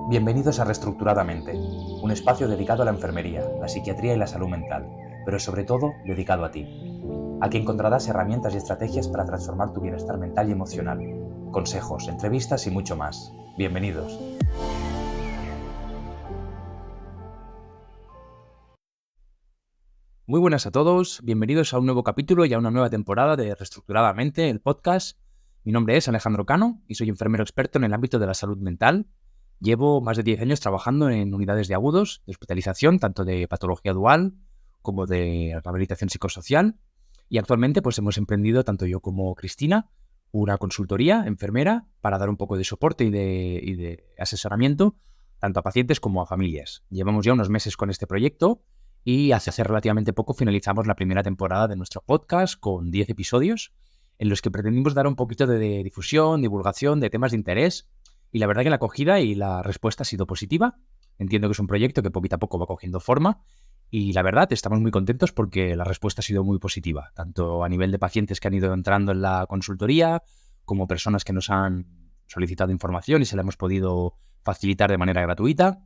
Bienvenidos a Reestructuradamente, un espacio dedicado a la enfermería, la psiquiatría y la salud mental, pero sobre todo dedicado a ti. Aquí encontrarás herramientas y estrategias para transformar tu bienestar mental y emocional, consejos, entrevistas y mucho más. Bienvenidos. Muy buenas a todos, bienvenidos a un nuevo capítulo y a una nueva temporada de Reestructuradamente, el podcast. Mi nombre es Alejandro Cano y soy enfermero experto en el ámbito de la salud mental. Llevo más de 10 años trabajando en unidades de agudos, de hospitalización, tanto de patología dual como de rehabilitación psicosocial. Y actualmente pues hemos emprendido, tanto yo como Cristina, una consultoría enfermera para dar un poco de soporte y de asesoramiento tanto a pacientes como a familias. Llevamos ya unos meses con este proyecto y hace relativamente poco finalizamos la primera temporada de nuestro podcast con 10 episodios en los que pretendimos dar un poquito de difusión, divulgación de temas de interés. Y la verdad que la acogida y la respuesta ha sido positiva. Entiendo que es un proyecto que poquito a poco va cogiendo forma y la verdad estamos muy contentos porque la respuesta ha sido muy positiva, tanto a nivel de pacientes que han ido entrando en la consultoría como personas que nos han solicitado información y se la hemos podido facilitar de manera gratuita,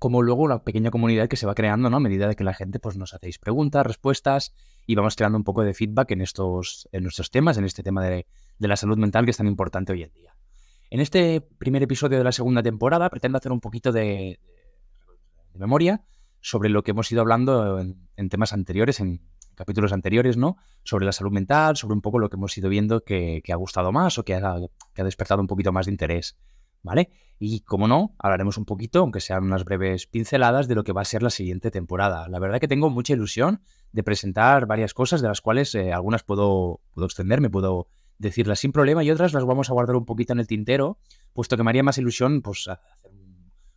como luego una pequeña comunidad que se va creando, ¿no? A medida de que la gente pues, nos hacéis preguntas, respuestas y vamos creando un poco de feedback en nuestros temas, en este tema de la salud mental que es tan importante hoy en día. En este primer episodio de la segunda temporada pretendo hacer un poquito de memoria sobre lo que hemos ido hablando en temas anteriores, en capítulos anteriores, ¿no? Sobre la salud mental, sobre un poco lo que hemos ido viendo que ha gustado más o que ha despertado un poquito más de interés, ¿vale? Y como no, hablaremos un poquito, aunque sean unas breves pinceladas, de lo que va a ser la siguiente temporada. La verdad que tengo mucha ilusión de presentar varias cosas, de las cuales algunas puedo extenderme, puedo decirlas sin problema y otras las vamos a guardar un poquito en el tintero, puesto que me haría más ilusión pues hacer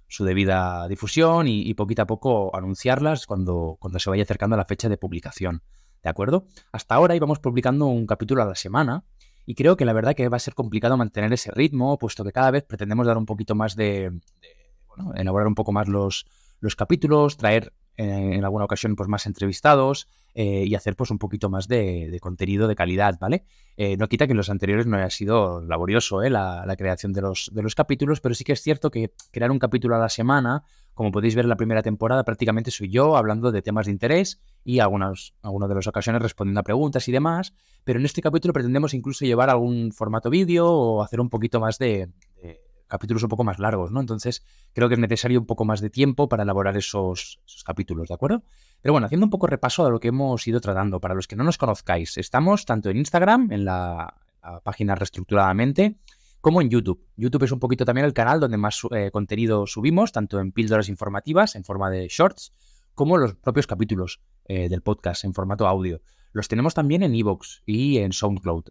su debida difusión y poquito a poco anunciarlas cuando se vaya acercando a la fecha de publicación, ¿de acuerdo? Hasta ahora íbamos publicando un capítulo a la semana y creo que la verdad que va a ser complicado mantener ese ritmo, puesto que cada vez pretendemos dar un poquito más bueno, elaborar un poco más los capítulos, traer en alguna ocasión pues más entrevistados y hacer pues un poquito más de contenido de calidad, ¿vale? No quita que en los anteriores no haya sido laborioso la creación de los capítulos, pero sí que es cierto que crear un capítulo a la semana, como podéis ver en la primera temporada, prácticamente soy yo hablando de temas de interés y algunas de las ocasiones respondiendo a preguntas y demás, pero en este capítulo pretendemos incluso llevar algún formato vídeo o hacer un poquito más de capítulos un poco más largos, ¿no? Entonces creo que es necesario un poco más de tiempo para elaborar esos capítulos, ¿de acuerdo? Pero bueno, haciendo un poco repaso de lo que hemos ido tratando, para los que no nos conozcáis, estamos tanto en Instagram, en la página Reestructuradamente, como en YouTube. YouTube es un poquito también el canal donde más contenido subimos, tanto en píldoras informativas, en forma de shorts, como los propios capítulos del podcast en formato audio. Los tenemos también en iVoox y en SoundCloud.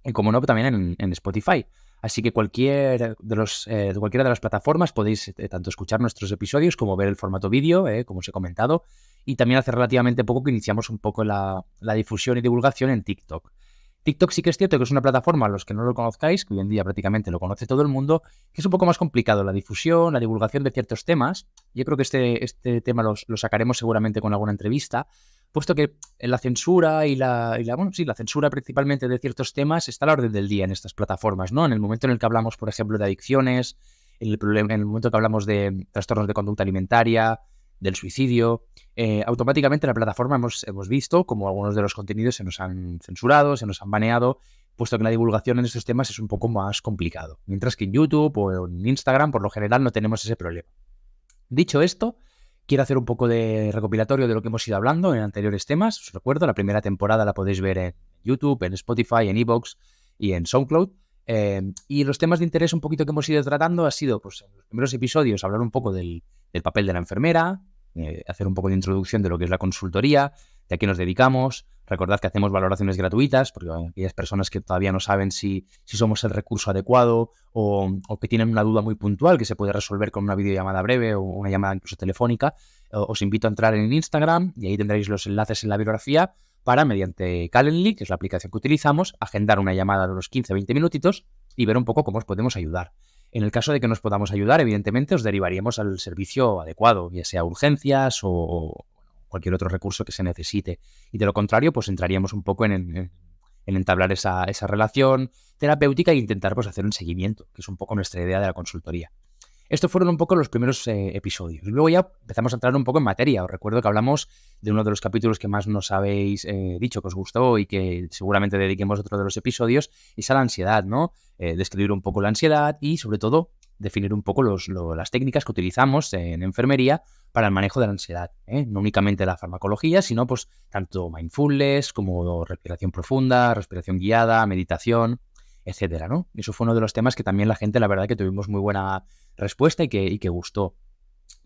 Y como no, también en Spotify. Así que cualquiera de las plataformas podéis tanto escuchar nuestros episodios como ver el formato vídeo, como os he comentado. Y también hace relativamente poco que iniciamos un poco la difusión y divulgación en TikTok. TikTok sí que es cierto que es una plataforma, a los que no lo conozcáis, que hoy en día prácticamente lo conoce todo el mundo, que es un poco más complicado la difusión, la divulgación de ciertos temas. Yo creo que este tema lo sacaremos seguramente con alguna entrevista, puesto que la censura la censura principalmente de ciertos temas está a la orden del día en estas plataformas, ¿no? En el momento en el que hablamos, por ejemplo, de adicciones, en el momento que hablamos de trastornos de conducta alimentaria, del suicidio, automáticamente en la plataforma hemos visto como algunos de los contenidos se nos han censurado, se nos han baneado, puesto que la divulgación en estos temas es un poco más complicado. Mientras que en YouTube o en Instagram, por lo general, no tenemos ese problema. Dicho esto, quiero hacer un poco de recopilatorio de lo que hemos ido hablando en anteriores temas. Os recuerdo, la primera temporada la podéis ver en YouTube, en Spotify, en iVoox y en SoundCloud. Y los temas de interés un poquito que hemos ido tratando ha sido, pues, en los primeros episodios, hablar un poco del papel de la enfermera, hacer un poco de introducción de lo que es la consultoría, de a qué nos dedicamos. Recordad que hacemos valoraciones gratuitas, porque hay aquellas personas que todavía no saben si somos el recurso adecuado o que tienen una duda muy puntual que se puede resolver con una videollamada breve o una llamada incluso telefónica, os invito a entrar en Instagram y ahí tendréis los enlaces en la bibliografía para, mediante Calendly, que es la aplicación que utilizamos, agendar una llamada de unos 15-20 minutitos y ver un poco cómo os podemos ayudar. En el caso de que nos podamos ayudar, evidentemente os derivaríamos al servicio adecuado, ya sea urgencias o cualquier otro recurso que se necesite. Y de lo contrario, pues entraríamos un poco en entablar esa relación terapéutica e intentar pues hacer un seguimiento, que es un poco nuestra idea de la consultoría. Estos fueron un poco los primeros episodios. Luego ya empezamos a entrar un poco en materia. Os recuerdo que hablamos de uno de los capítulos que más nos habéis dicho que os gustó y que seguramente dediquemos otro de los episodios, es a la ansiedad, ¿no? Describir un poco la ansiedad y, sobre todo, definir un poco las técnicas que utilizamos en enfermería para el manejo de la ansiedad, ¿eh? No únicamente la farmacología, sino pues tanto mindfulness como respiración profunda, respiración guiada, meditación, etcétera, ¿no? Eso fue uno de los temas que también la gente, la verdad, que tuvimos muy buena respuesta y que gustó.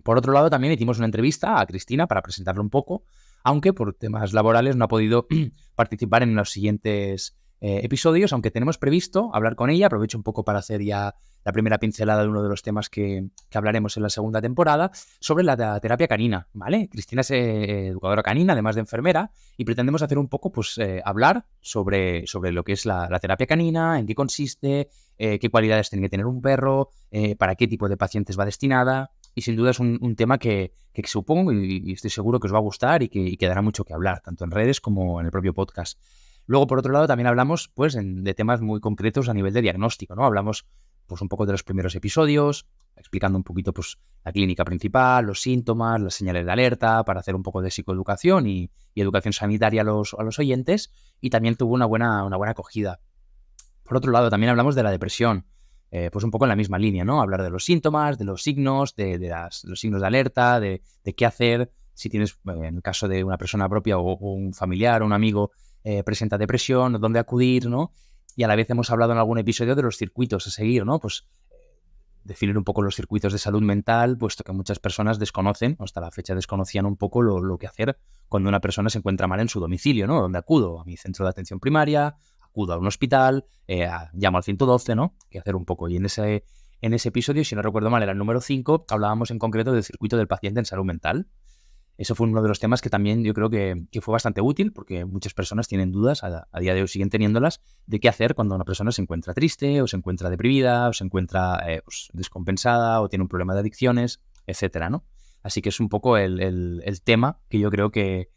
Por otro lado, también hicimos una entrevista a Cristina para presentarlo un poco, aunque por temas laborales no ha podido participar en los siguientes episodios, aunque tenemos previsto hablar con ella. Aprovecho un poco para hacer ya la primera pincelada de uno de los temas que hablaremos en la segunda temporada, sobre la terapia canina, ¿vale? Cristina es educadora canina, además de enfermera, y pretendemos hacer un poco, pues, hablar sobre lo que es la terapia canina, en qué consiste, qué cualidades tiene que tener un perro, para qué tipo de pacientes va destinada. Y sin duda es un tema que supongo y estoy seguro que os va a gustar y que dará mucho que hablar, tanto en redes como en el propio podcast. Luego, por otro lado, también hablamos pues, de temas muy concretos a nivel de diagnóstico, ¿no? Hablamos pues, un poco de los primeros episodios, explicando un poquito pues, la clínica principal, los síntomas, las señales de alerta, para hacer un poco de psicoeducación y educación sanitaria a los los y también tuvo una buena acogida. Por otro lado, también hablamos de la depresión, pues un poco en la misma línea, ¿no? Hablar de los síntomas, de los signos, de los signos de alerta, de qué hacer si tienes, en el caso de una persona propia o un familiar o un amigo, presenta depresión, dónde acudir, ¿no? Y a la vez hemos hablado en algún episodio de los circuitos a seguir, ¿no? Pues definir un poco los circuitos de salud mental, puesto que muchas personas desconocen, hasta la fecha desconocían un poco lo que hacer cuando una persona se encuentra mal en su domicilio, ¿no? ¿Dónde acudo? A mi centro de atención primaria, acudo a un hospital, llamo al 112, ¿no? ¿Qué hacer un poco? Y en ese episodio, si no recuerdo mal, era el número 5, hablábamos en concreto del circuito del paciente en salud mental. Eso fue uno de los temas que también yo creo que fue bastante útil, porque muchas personas tienen dudas, a día de hoy siguen teniéndolas, de qué hacer cuando una persona se encuentra triste, o se encuentra deprimida, o se encuentra pues, descompensada, o tiene un problema de adicciones, etcétera, ¿no? Así que es un poco el tema que yo creo que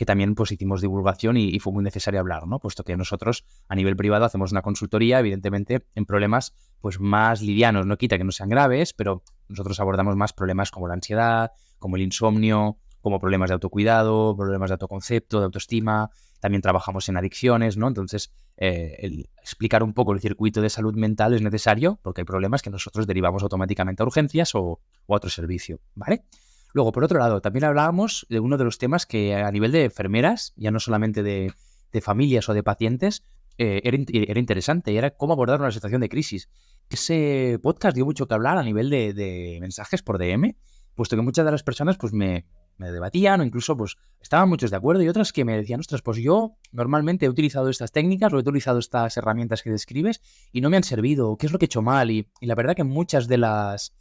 también pues, hicimos divulgación y fue muy necesario hablar, ¿no? Puesto que nosotros a nivel privado hacemos una consultoría, evidentemente, en problemas pues más livianos, no quita que no sean graves, pero nosotros abordamos más problemas como la ansiedad, como el insomnio, como problemas de autocuidado, problemas de autoconcepto, de autoestima. También trabajamos en adicciones, ¿no? Entonces, el explicar un poco el circuito de salud mental es necesario porque hay problemas que nosotros derivamos automáticamente a urgencias o a otro servicio, ¿vale? Luego, por otro lado, también hablábamos de uno de los temas que a nivel de enfermeras, ya no solamente de familias o de pacientes, era interesante y era cómo abordar una situación de crisis. Ese podcast dio mucho que hablar a nivel de mensajes por DM, puesto que muchas de las personas pues me debatían o incluso pues estaban muchos de acuerdo y otras que me decían, ostras, pues yo normalmente he utilizado estas técnicas o he utilizado estas herramientas que describes y no me han servido, ¿qué es lo que he hecho mal? Y la verdad que muchas de las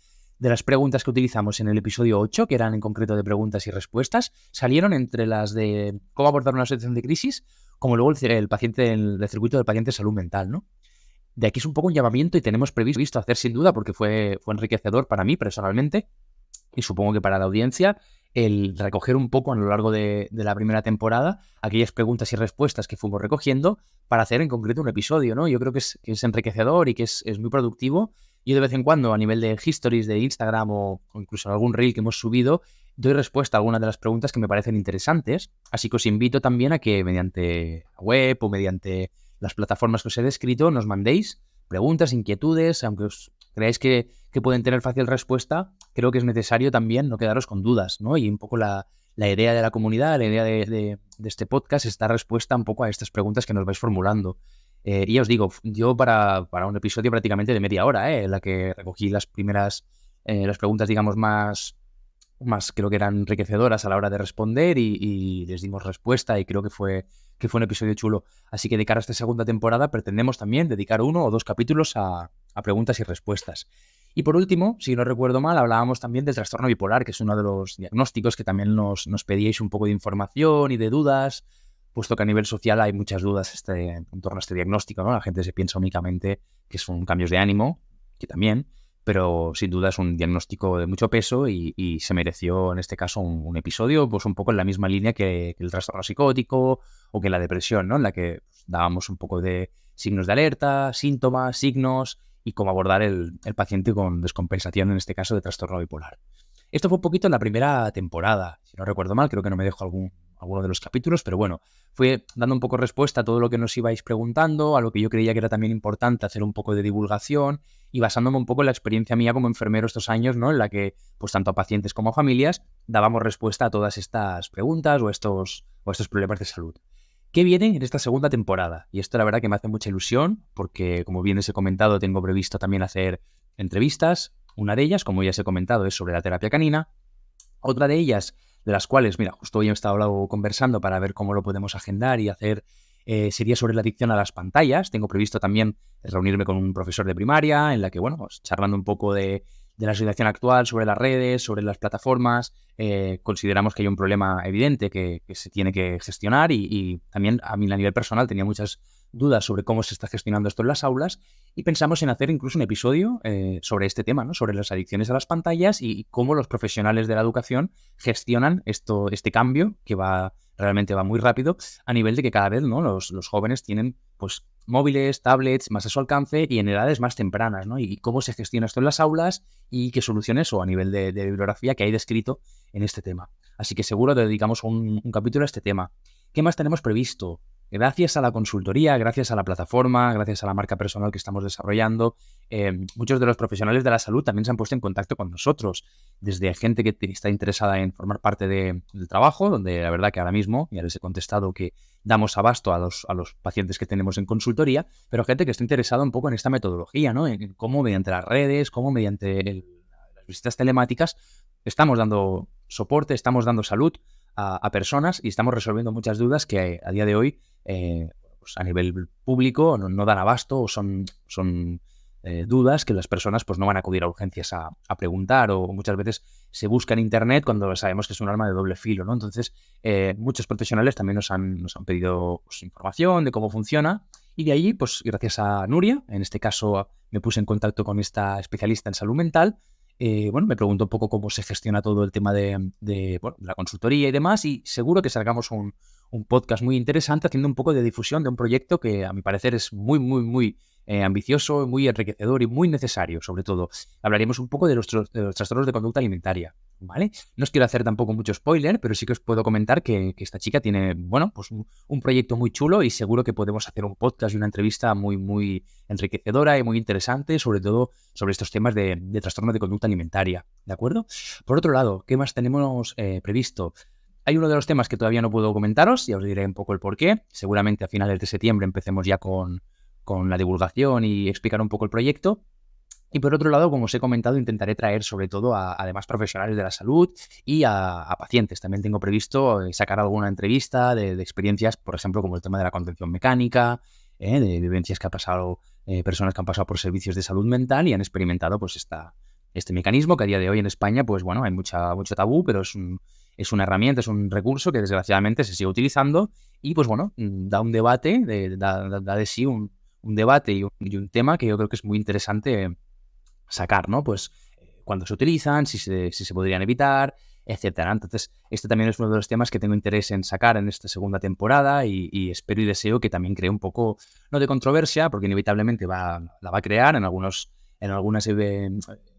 preguntas que utilizamos en el episodio 8, que eran en concreto de preguntas y respuestas, salieron entre las de cómo abordar una situación de crisis, como luego el paciente, el circuito del paciente de salud mental, ¿no? De aquí es un poco un llamamiento y tenemos previsto hacer sin duda, porque fue enriquecedor para mí personalmente, y supongo que para la audiencia, el recoger un poco a lo largo de la primera temporada aquellas preguntas y respuestas que fuimos recogiendo para hacer en concreto un episodio, ¿no? Yo creo que es enriquecedor y que es muy productivo. Yo de vez en cuando, a nivel de histories de Instagram o incluso en algún reel que hemos subido, doy respuesta a algunas de las preguntas que me parecen interesantes. Así que os invito también a que mediante la web o mediante las plataformas que os he descrito nos mandéis preguntas, inquietudes, aunque os creáis que pueden tener fácil respuesta, creo que es necesario también no quedaros con dudas, ¿no? Y un poco la idea de la comunidad, la idea de este podcast es dar respuesta un poco a estas preguntas que nos vais formulando. Y ya os digo, yo para un episodio prácticamente de media hora, en la que recogí las primeras, las preguntas, digamos, más creo que eran enriquecedoras a la hora de responder y les dimos respuesta y creo que fue un episodio chulo. Así que de cara a esta segunda temporada pretendemos también dedicar 1 o 2 capítulos a preguntas y respuestas. Y por último, si no recuerdo mal, hablábamos también del trastorno bipolar, que es uno de los diagnósticos que también nos pedíais un poco de información y de dudas, puesto que a nivel social hay muchas dudas en torno a este diagnóstico, ¿no? La gente se piensa únicamente que son cambios de ánimo, que también, pero sin duda es un diagnóstico de mucho peso y se mereció en este caso un episodio pues un poco en la misma línea que el trastorno psicótico o que la depresión, ¿no? En la que dábamos un poco de signos de alerta, síntomas, signos y cómo abordar el paciente con descompensación, en este caso de trastorno bipolar. Esto fue un poquito en la primera temporada, si no recuerdo mal, creo que no me dejo alguno de los capítulos, pero bueno, fue dando un poco respuesta a todo lo que nos ibais preguntando, a lo que yo creía que era también importante hacer un poco de divulgación y basándome un poco en la experiencia mía como enfermero estos años, ¿no? En la que, pues tanto a pacientes como a familias, dábamos respuesta a todas estas preguntas o estos problemas de salud. ¿Qué viene en esta segunda temporada? Y esto la verdad que me hace mucha ilusión porque, como bien os he comentado, tengo previsto también hacer entrevistas. Una de ellas, como ya os he comentado, es sobre la terapia canina. Otra de ellas, de las cuales, mira, justo hoy he estado conversando para ver cómo lo podemos agendar y hacer, sería sobre la adicción a las pantallas. Tengo previsto también reunirme con un profesor de primaria en la que, bueno, pues, charlando un poco de la situación actual sobre las redes, sobre las plataformas, consideramos que hay un problema evidente que se tiene que gestionar y también a mí a nivel personal tenía muchas dudas sobre cómo se está gestionando esto en las aulas y pensamos en hacer incluso un episodio sobre este tema, ¿no? Sobre las adicciones a las pantallas y cómo los profesionales de la educación gestionan este cambio que realmente va muy rápido a nivel de que cada vez, ¿no? los jóvenes tienen pues móviles, tablets más a su alcance y en edades más tempranas, ¿no? Y cómo se gestiona esto en las aulas y qué soluciones o a nivel de bibliografía que hay descrito en este tema. Así que seguro te dedicamos un capítulo a este tema. ¿Qué más tenemos previsto? Gracias a la consultoría, gracias a la plataforma, gracias a la marca personal que estamos desarrollando, muchos de los profesionales de la salud también se han puesto en contacto con nosotros, desde gente que está interesada en formar parte del trabajo, donde la verdad que ahora mismo, ya les he contestado que damos abasto a los pacientes que tenemos en consultoría, pero gente que está interesada un poco en esta metodología, ¿no? En cómo mediante las redes, cómo mediante las visitas telemáticas estamos dando soporte, estamos dando salud a personas y estamos resolviendo muchas dudas que a día de hoy pues a nivel público no dan abasto o son dudas que las personas pues no van a acudir a urgencias a preguntar o muchas veces se busca en internet cuando sabemos que es un arma de doble filo, ¿no? Entonces, muchos profesionales también nos han pedido pues, información de cómo funciona y de allí, pues gracias a Nuria, en este caso me puse en contacto con esta especialista en salud mental. Bueno, me preguntó un poco cómo se gestiona todo el tema bueno, la consultoría y demás y seguro que salgamos un podcast muy interesante haciendo un poco de difusión de un proyecto que a mi parecer es muy, muy, muy ambicioso, muy enriquecedor y muy necesario, sobre todo. Hablaremos un poco de los trastornos de conducta alimentaria, ¿vale? No os quiero hacer tampoco mucho spoiler, pero sí que os puedo comentar que esta chica tiene, bueno, pues un proyecto muy chulo y seguro que podemos hacer un podcast y una entrevista muy, muy enriquecedora y muy interesante, sobre todo sobre estos temas de trastorno de conducta alimentaria, ¿de acuerdo? Por otro lado, ¿qué más tenemos previsto? Hay uno de los temas que todavía no puedo comentaros, ya os diré un poco el porqué. Seguramente a finales de septiembre empecemos ya con la divulgación y explicar un poco el proyecto. Y por otro lado, como os he comentado, intentaré traer sobre todo a además profesionales de la salud y a pacientes. También tengo previsto sacar alguna entrevista de experiencias, por ejemplo, como el tema de la contención mecánica, de vivencias que ha pasado, personas que han pasado por servicios de salud mental y han experimentado pues este mecanismo que a día de hoy en España, pues bueno, hay mucho tabú, pero es una herramienta, es un recurso que desgraciadamente se sigue utilizando y pues bueno, da un debate, da de sí un debate y un tema que yo creo que es muy interesante sacar, ¿no? Pues cuándo se utilizan, si se podrían evitar, etcétera. Entonces, este también es uno de los temas que tengo interés en sacar en esta segunda temporada y espero y deseo que también cree un poco, no de controversia, porque inevitablemente la va a crear en algunas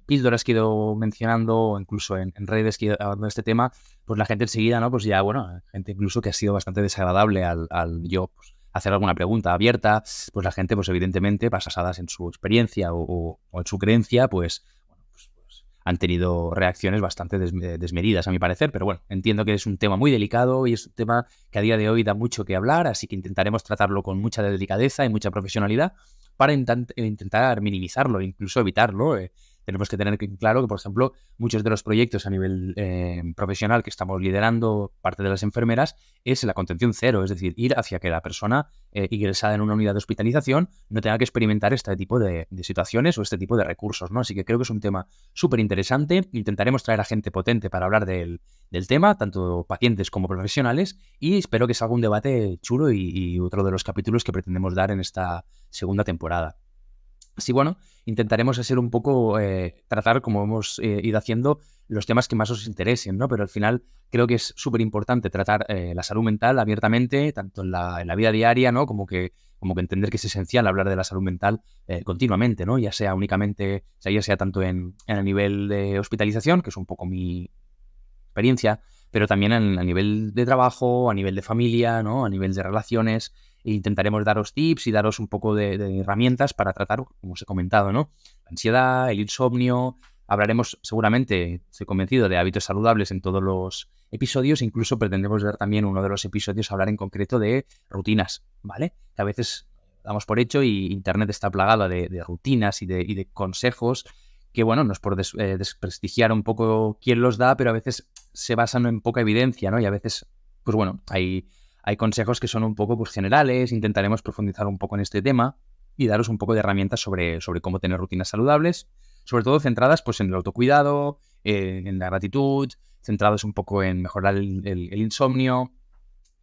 píldoras que he ido mencionando o incluso en redes que he ido hablando de este tema, pues la gente enseguida, ¿no? Pues ya, bueno, gente incluso que ha sido bastante desagradable al yo pues, hacer alguna pregunta abierta, pues la gente, pues evidentemente, basadas en su experiencia o en su creencia, pues, bueno, pues han tenido reacciones bastante desmedidas, a mi parecer, pero bueno, entiendo que es un tema muy delicado y es un tema que a día de hoy da mucho que hablar, así que intentaremos tratarlo con mucha delicadeza y mucha profesionalidad para intentar minimizarlo e incluso evitarlo. Tenemos que tener claro que, por ejemplo, muchos de los proyectos a nivel profesional que estamos liderando, parte de las enfermeras, es la contención cero, es decir, ir hacia que la persona ingresada en una unidad de hospitalización no tenga que experimentar este tipo de situaciones o este tipo de recursos, ¿no? Así que creo que es un tema súper interesante. Intentaremos traer a gente potente para hablar del tema, tanto pacientes como profesionales, y espero que salga un debate chulo y otro de los capítulos que pretendemos dar en esta segunda temporada. Así, bueno, intentaremos hacer un poco, tratar, como hemos ido haciendo, los temas que más os interesen, ¿no? Pero al final creo que es súper importante tratar la salud mental abiertamente, tanto en la vida diaria, ¿no? Como que como que entender que es esencial hablar de la salud mental continuamente, ¿no? Ya sea únicamente, ya sea tanto en el nivel de hospitalización, que es un poco mi experiencia, pero también a nivel de trabajo, a nivel de familia, ¿no? A nivel de relaciones. E intentaremos daros tips y daros un poco de herramientas para tratar, como os he comentado, ¿no? La ansiedad, el insomnio. Hablaremos seguramente, estoy convencido, de hábitos saludables en todos los episodios. Incluso pretendemos ver también uno de los episodios hablar en concreto de rutinas, ¿vale? Que a veces damos por hecho y Internet está plagada de rutinas y de consejos que, bueno, no es por desprestigiar un poco quién los da, pero a veces se basan en poca evidencia, ¿no? Y a veces, pues bueno, hay consejos que son un poco pues, generales. Intentaremos profundizar un poco en este tema y daros un poco de herramientas sobre cómo tener rutinas saludables, sobre todo centradas pues, en el autocuidado, en la gratitud, centrados un poco en mejorar el insomnio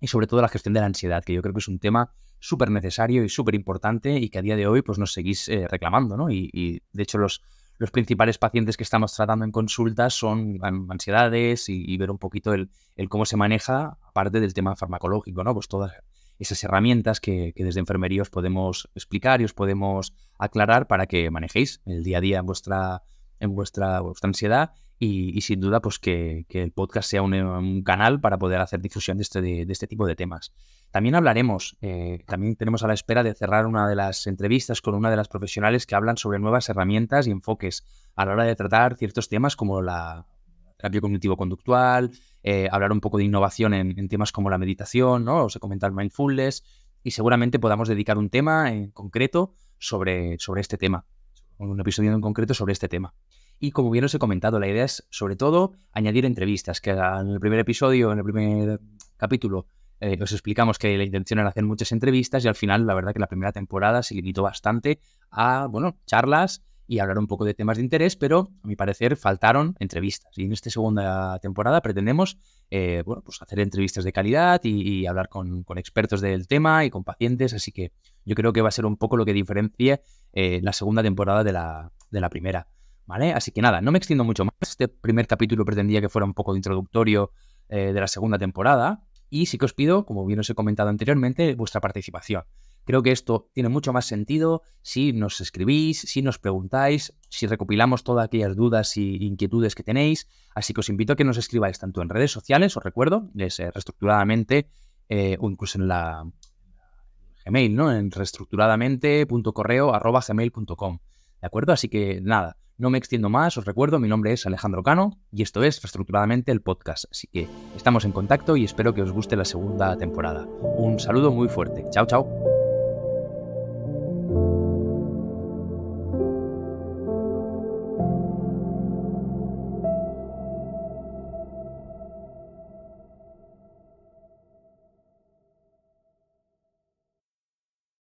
y sobre todo la gestión de la ansiedad, que yo creo que es un tema súper necesario y súper importante y que a día de hoy pues nos seguís reclamando, ¿no? Y de hecho los principales pacientes que estamos tratando en consultas son ansiedades y ver un poquito el cómo se maneja, aparte del tema farmacológico, ¿no? Pues todas esas herramientas que desde enfermería os podemos explicar y os podemos aclarar para que manejéis el día a día en vuestra ansiedad y sin duda pues que el podcast sea un canal para poder hacer difusión de este tipo de temas. También hablaremos, también tenemos a la espera de cerrar una de las entrevistas con una de las profesionales que hablan sobre nuevas herramientas y enfoques a la hora de tratar ciertos temas como la terapia cognitivo-conductual, hablar un poco de innovación en temas como la meditación, ¿no? Os he comentado el mindfulness y seguramente podamos dedicar un tema en concreto sobre este tema, un episodio en concreto sobre este tema. Y como bien os he comentado, la idea es sobre todo añadir entrevistas, que en el primer episodio, en el primer capítulo, os explicamos que la intención era hacer muchas entrevistas y al final la verdad que la primera temporada se limitó bastante a, bueno, charlas y hablar un poco de temas de interés, pero a mi parecer faltaron entrevistas. Y en esta segunda temporada pretendemos bueno, pues hacer entrevistas de calidad y hablar con expertos del tema y con pacientes, así que yo creo que va a ser un poco lo que diferencie la segunda temporada de la primera. ¿Vale? Así que nada, no me extiendo mucho más. Este primer capítulo pretendía que fuera un poco de introductorio de la segunda temporada y sí que os pido, como bien os he comentado anteriormente, vuestra participación. Creo que esto tiene mucho más sentido si nos escribís, si nos preguntáis, si recopilamos todas aquellas dudas e inquietudes que tenéis. Así que os invito a que nos escribáis tanto en redes sociales, os recuerdo, reestructuradamente o incluso en la Gmail, ¿no? En reestructuradamente.correo@gmail.com. ¿De acuerdo? Así que nada, no me extiendo más, os recuerdo, mi nombre es Alejandro Cano y esto es Reestructuradamente el podcast. Así que estamos en contacto y espero que os guste la segunda temporada. Un saludo muy fuerte. Chao, chao.